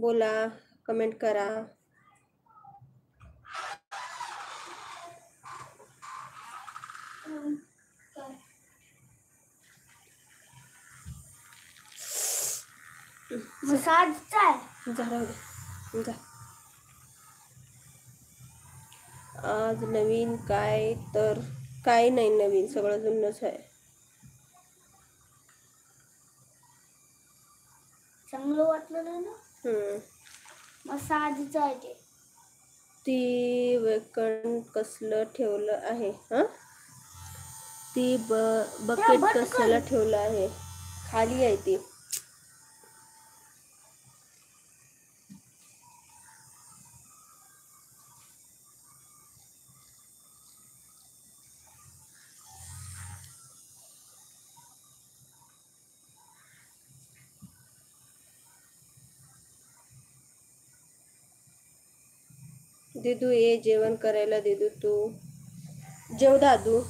बोला, कमेंट करा. आज नवीन काय तर काय नाही, नवीन सगळं जुनच आहे. चांगलं वाटलं नाही ना. मसाजचं आहे ते. ती वेकण कसलं ठेवलं आहे? ती बकेट कसलं ठेवलं आहे? खाली आहे ती. दिदू ये जेवण करायला. दिदू तू जेव. दादू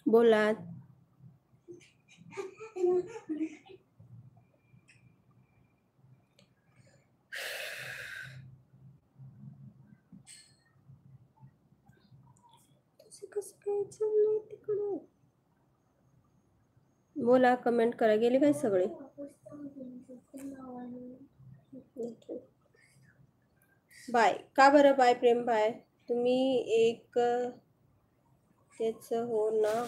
बोला. कसं काय चाललंय तिकडं? बोला, कमेंट करा. गेले काय सगळे? बाय. का बरं बाय प्रेम बाय? तुम्ही एक तेच हो ना.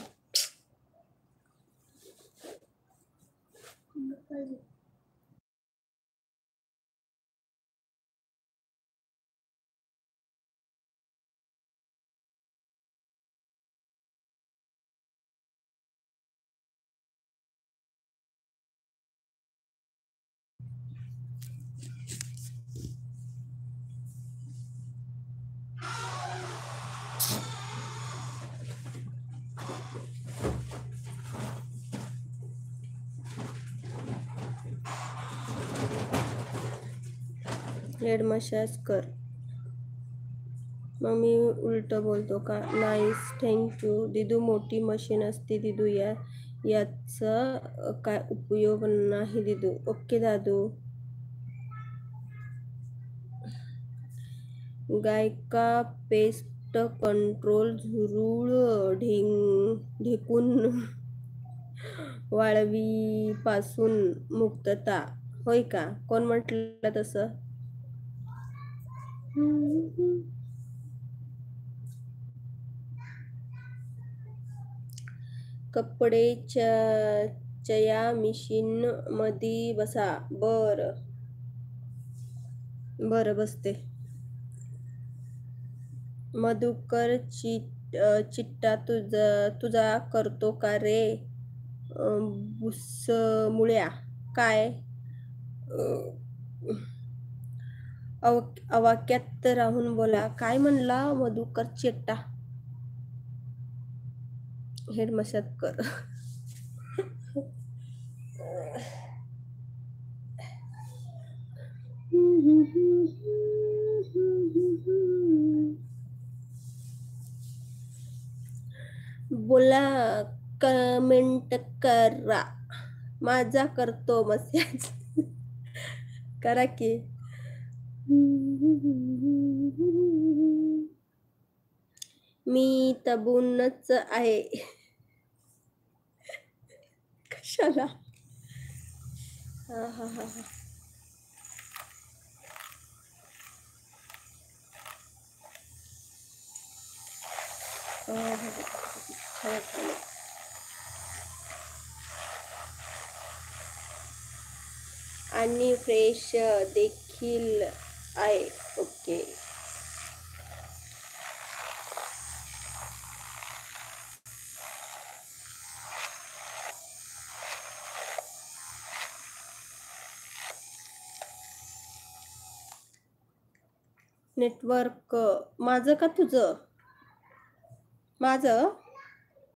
हेड मसाज कर. मग मी उलट बोलतो का? Nice, thank you. दिदू मोठी मशीन असते दिदू, याचा काय उपयोग नाही दिदू. ओके दादू. गायका पेस्ट कंट्रोल झुरळ ढेकून वाळवी पासून मुक्तता. होय का? कोण म्हटलं तसं? कपडे चया मशीन मध्ये बसा. बर बसते. मधुकर चिट्टा तुझा करतो का रे? बुसमुळ्या काय अवाक्यात राहून बोला. काय म्हणला मधुकर चिट्टा? हेड मसाज कर. बोला, कमेंट करा. माझा करतो मसाज. करा की. मी तबूनच आहे. कशाला? हा. आणि फ्रेश देखील आहे. ओके. नेटवर्क माझं का तुझं? माझं